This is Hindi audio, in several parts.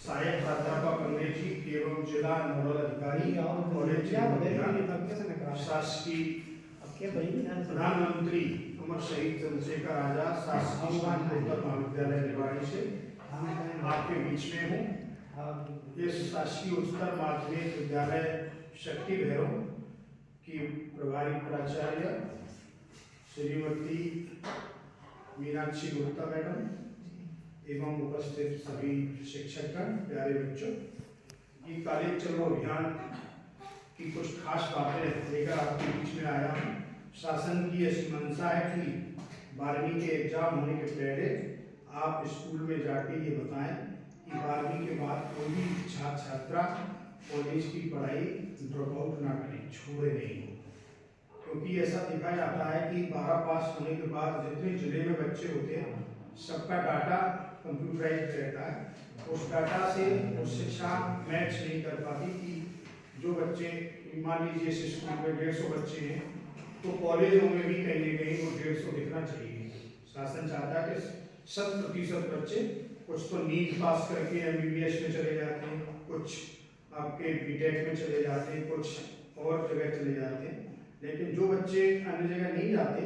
सहायक प्राध्यापक अंग्रेजी एवं जिला नोडल अधिकारी शासकीय प्रधानमंत्री अमर शहीद चंद्रशेखर आजाद शासकीय स्नातकोत्तर महाविद्यालय निवाड़ी से आपके बीच में हूँ। इस शासकीय उच्चतर माध्यमिक विद्यालय शक्ति भैरव की प्रभारी प्राचार्य श्रीमती मीनाक्षी गुप्ता मैडम एवं उपस्थित सभी शिक्षकगण, प्यारे बच्चों, ये कॉलेज चलो अभियान की कुछ खास बातें लेकर आपके बीच में आया हूँ। शासन की ऐसी मंशा है कि 12वीं के एग्जाम होने के पहले आप स्कूल में जाके ये बताएं कि 12वीं के बाद कोई भी छात्र छात्रा कॉलेज की पढ़ाई ड्रॉप आउट ना करें, छोड़े नहीं, क्योंकि ऐसा देखा जाता है कि 12 पास होने के बाद जितने जिले में बच्चे होते हैं सबका डाटा कंप्यूटराइज रहता है। उस डाटा से उस शिक्षा मैच नहीं कर पाती कि जो बच्चे, मान लीजिए इस स्कूल में 150 बच्चे हैं तो कॉलेजों में भी कहीं ना कहीं वो 150 दिखना चाहिए। शासन चाहता है कि 100% बच्चे कुछ तो नीट पास करके MBBS में चले जाते हैं, कुछ आपके BTech में चले जाते हैं, कुछ और जगह चले जाते हैं। लेकिन जो बच्चे अन्य जगह नहीं जाते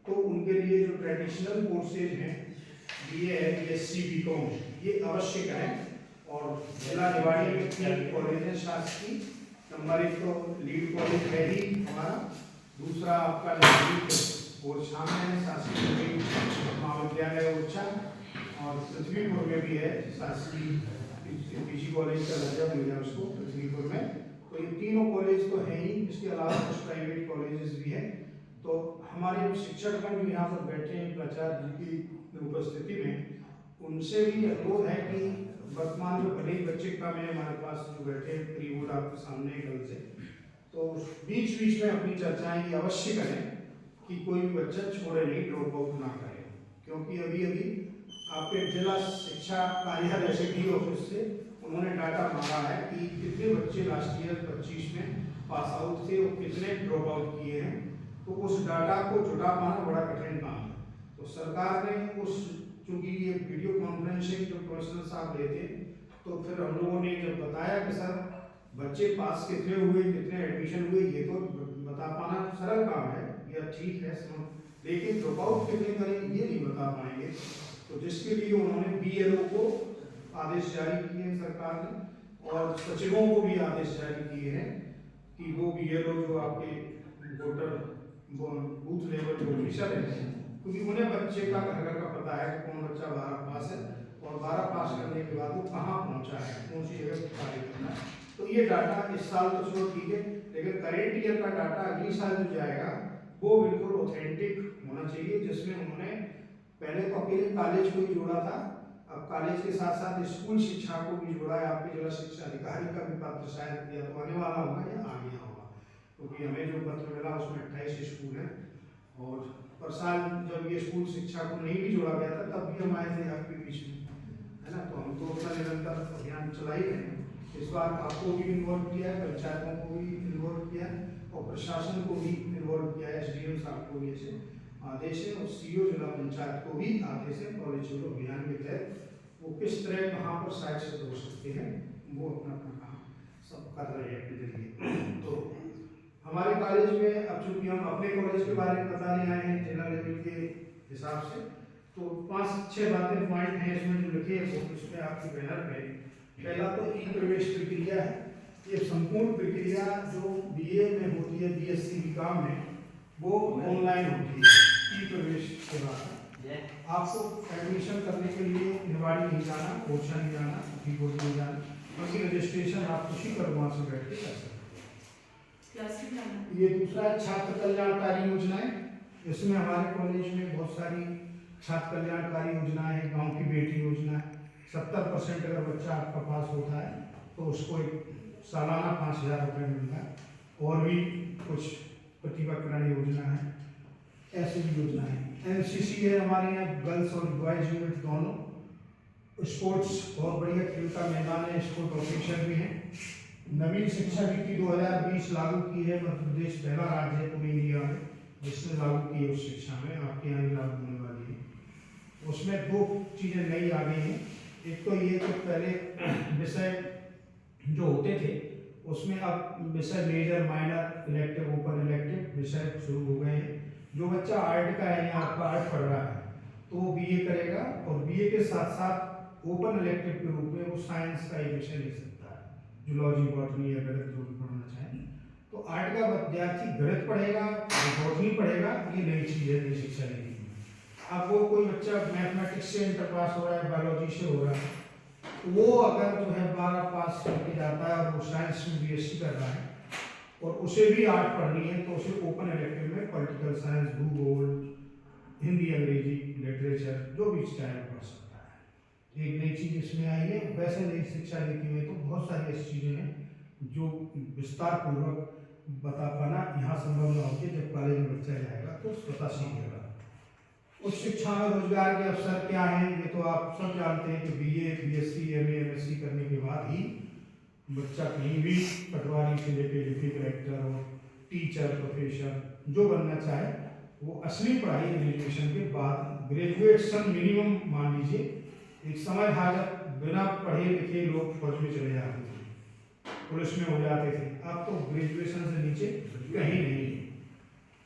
तो उनके लिए जो ट्रेडिशनल कोर्सेज हैं, BA है, BSc, BCom, ये अवश्य करें। और जिला निवाड़ी में 3 कॉलेज हैं शासकीय। नंबर 1 तो लीड कॉलेज है ही हमारा, दूसरा आपका नजदीक ओरछा में है शासकीय महाविद्यालय ओरछा, और पृथ्वीपुर में भी है शासकीय PG कॉलेज का दर्जा मिला उसको पृथ्वीपुर में। तो ये तीनों कॉलेज तो हैं ही, इसके अलावा कुछ प्राइवेट कॉलेजेस भी हैं। तो हमारे शिक्षकगण जो यहाँ पर बैठे हैं प्राचार्य जी की उपस्थिति में, उनसे भी अनुरोध है कि वर्तमान जो भले ही बच्चे कम है हमारे पास जो बैठे हैं, प्री बोर्ड आपके सामने कल से, तो बीच बीच में अपनी चर्चाएं ये अवश्य करें कि कोई भी बच्चा छोड़े नहीं, ड्रॉप आउट ना करे। क्योंकि अभी अभी आपके जिला शिक्षा कार्यालय से डी ऑफिस से उन्होंने डाटा मांगा है कि कितने बच्चे लास्ट ईयर 25 में पास आउट थे और कितने ड्रॉप आउट किए हैं। तो उस डाटा को जुटा पाना बड़ा कठिन काम है। तो सरकार ने उस, चूंकि ये वीडियो कॉन्फ्रेंसिंग जो प्रोफेसर साहब लेते, तो फिर हम लोगों ने जब बताया कि सर बच्चे पास कितने हुए, कितने एडमिशन हुए, ये तो बता पाना सरल काम है, यह ठीक है, लेकिन ड्रॉप आउट कितने करें ये नहीं बता पाएंगे। तो जिसके लिए उन्होंने BLO को आदेश जारी किए हैं सरकार ने, और सचिवों को भी आदेश जारी किए हैं कि वो BLO जो आपके वोटर बूथ लेवल जो ऑफिसर है, क्योंकि उन्हें बच्चे का घर घर का पता है कि कौन बच्चा 12 पास है और 12 पास करने के बाद वो कहाँ पहुँचा है, कौन सी जगह कार्य करना है। तो ये डाटा इस साल तो चलो ठीक है, लेकिन करेंट ईयर का डाटा अगली साल जो जाएगा वो बिल्कुल ऑथेंटिक होना चाहिए, जिसमें उन्होंने पहले तो अकेले कॉलेज को ही जोड़ा था, अब कॉलेज के साथ साथ स्कूल शिक्षा को भी जोड़ा है। आपके जिला शिक्षा अधिकारी का भी पत्र शायद या तो आने वाला होगा या आ गया होगा, क्योंकि हमें जो पत्र मिला उसमें 28 स्कूल हैं। और पर साल जब ये स्कूल शिक्षा को नहीं भी जोड़ा गया था तब भी हम आए थे आपके बीच में, है ना। तो हम तो अपना निरंतर अभियान चला ही रहे हैं। इस बार आपको भी इन्वॉल्व किया है, पंचायतों को भी इन्वॉल्व किया है और प्रशासन को भी इन्वॉल्व किया है। SDM साहब को भी ऐसे आदेश है और CO जिला पंचायत को भी आदेश है। कॉलेज चलो अभियान के तहत वो किस तरह कहाँ पर साइड हो सकते हैं वो अपना अपना काम सब कर रहे हैं अपने जरिए। तो हमारे कॉलेज में अब चूंकि हम अपने कॉलेज के बारे में बताने आए हैं जिला लेवल के हिसाब से, तो 5-6 बातें पॉइंट हैं इसमें जो लिखे हैं वो इसमें आपके बैनर पे। पहला तो प्रवेश प्रक्रिया है। ये संपूर्ण प्रक्रिया जो BA में होती है, BSc BCom में, वो ऑनलाइन होती है। प्रवेश के बाद आपको एडमिशन करने के लिए निवाड़ी नहीं जाना, ओरछा नहीं जाना, पृथ्वीपुर नहीं जाना, बल्कि रजिस्ट्रेशन आप खुशी कर वहाँ से बैठ के कर सकते हैं। ये दूसरा है छात्र कल्याणकारी योजनाएं। इसमें हमारे कॉलेज में बहुत सारी छात्र कल्याणकारी योजनाएं हैं। गांव की बेटी योजना, 70% अगर बच्चा आपका पास होता है तो उसको एक सालाना 5000 रुपये मिलता है। और भी कुछ प्रतिभा किरण योजना है, ऐसी भी योजना है। NCC है हमारे यहाँ, गर्ल्स और बॉयज यूनिट दोनों। स्पोर्ट्स बहुत बढ़िया खेल का मैदान है, स्पोर्ट ऑफिसर भी हैं। नवीन शिक्षा नीति 2020 लागू की है। मध्य प्रदेश पहला राज्य है पूरे इंडिया में जिसने लागू की है उस शिक्षा में, आपके यहाँ भी लागू होने वाली है। उसमें 2 चीज़ें नई आ गई हैं। एक तो ये कि पहले विषय जो होते थे उसमें अब विषय major, minor, elective, open elective विषय शुरू हो गए हैं। जो बच्चा आर्ट का है या आपका आर्ट पढ़ रहा है तो वो बीए करेगा, और बीए के साथ साथ ओपन इलेक्टिव के रूप में वो साइंस का एक विषय ले सकता है, जूलॉजी, बॉटनी या गणित जो भी पढ़ना चाहे। तो आर्ट का विद्यार्थी गणित पढ़ेगा, बॉटनी पढ़ेगा, ये नई चीज़ है नई शिक्षा नीति में। अब वो कोई बच्चा मैथमेटिक्स से इंटर पास हो रहा है, बायोलॉजी से हो रहा है, वो अगर जो है 12 पास करके जाता है और वो साइंस में बीएससी कर रहा है और उसे भी आर्ट पढ़नी है, तो उसे ओपन इलेक्टिव में पॉलिटिकल साइंस, भूगोल, हिंदी, अंग्रेजी, लिटरेचर जो भी चाहे पढ़ सकता है। एक नई चीज़ इसमें आई है। वैसे नई शिक्षा नीति में तो बहुत सारी ऐसी चीज़ें हैं जो विस्तार पूर्वक बता पाना यहाँ संभव न होगी। जब कॉलेज में बच्चा जाएगा तो स्वतः सीखेगा। उच्च शिक्षा में रोजगार के अवसर क्या हैं, ये तो आप सब जानते हैं कि बीए, बीएससी, एमए, एमएससी करने के बाद ही बच्चा कहीं भी पटवारी से लेकर डिप्टी कलेक्टर और टीचर, प्रोफेसर जो बनना चाहे वो असली पढ़ाई ग्रेजुएशन के बाद, ग्रेजुएशन मिनिमम मान लीजिए। एक समय था जब बिना पढ़े लिखे लोग फौज में चले जाते थे, पुलिस में हो जाते थे। अब तो ग्रेजुएशन से नीचे कहीं नहीं।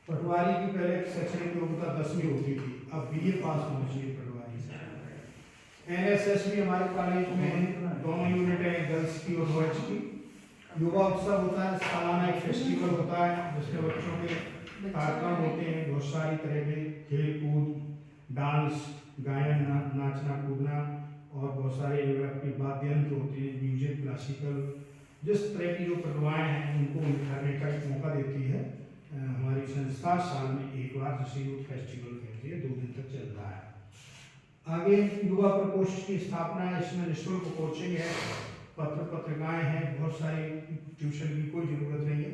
पटवारी की पहले शैक्षणिक योग्यता 10वीं होती थी, अब बीए पास होना चाहिए पटवारी से। एनएसएस भी हमारे कॉलेज में दोनों यूनिट है, गर्ल्स की और बॉयज की। युवा उत्सव होता है, सालाना एक फेस्टिवल होता है जिसमें बच्चों के कार्यक्रम होते हैं, बहुत सारी तरह के खेल कूद, डांस, गायन, नाचना कूदना, और बहुत सारे अपने वाद्य यंत्र होते हैं, म्यूजिक, क्लासिकल, जिस तरह की जो प्रतिभाएँ हैं उनको निखारने का एक मौका देती है हमारी संस्था। साल में एक बार जिसे यूथ फेस्टिवल कहते हैं, 2 दिन तक चलता है। आगे युवा प्रकोष्ठ की स्थापना है, इसमें निःशुल्क कोचिंग है, पत्र पत्रिकाएं हैं, बहुत सारी, ट्यूशन की कोई ज़रूरत नहीं है।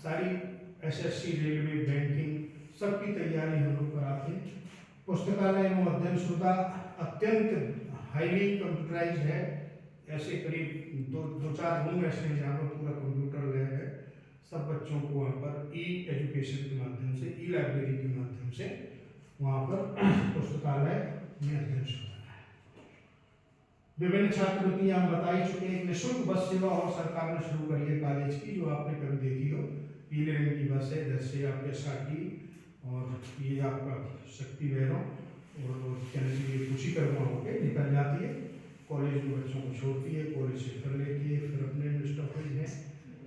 सारी एसएससी, रेलवे, बैंकिंग सबकी तैयारी हम लोग कराते हैं। पुस्तकालय एवं अध्ययन सुविधा अत्यंत हाईली कंप्यूटराइज्ड है। ऐसे करीब 2-4 रूम ऐसे हैं जहाँ पर पूरा कंप्यूटर लैब है। सब बच्चों को वहाँ पर ई एजुकेशन के माध्यम से, ई लाइब्रेरी के माध्यम से वहाँ पर पुस्तकालय में अध्ययन सुविधा है। विभिन्न छात्रवृत्ति हम बता ही चुके हैं। निःशुल्क बस सेवा और सरकार ने शुरू करी है कॉलेज की, जो आपने कभी देखी हो। पीले रंग की बस है, इधर से आपके साथी और ये आपका शक्ति वैरों और कहने खुशी कर्मा होकर निकल जाती है, कॉलेज में बच्चों को छोड़ती है, कॉलेज से फिर लेती है, फिर अपने स्टॉपेज में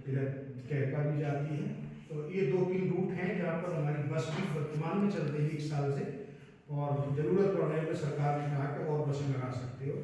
इधर टहका भी जाती है। तो ये 2-3 रूट हैं जहाँ पर हमारी बस भी वर्तमान में चल रही है 1 साल से, और ज़रूरत पड़ने पर सरकार ने कहा कि और बसें लगा सकते हो।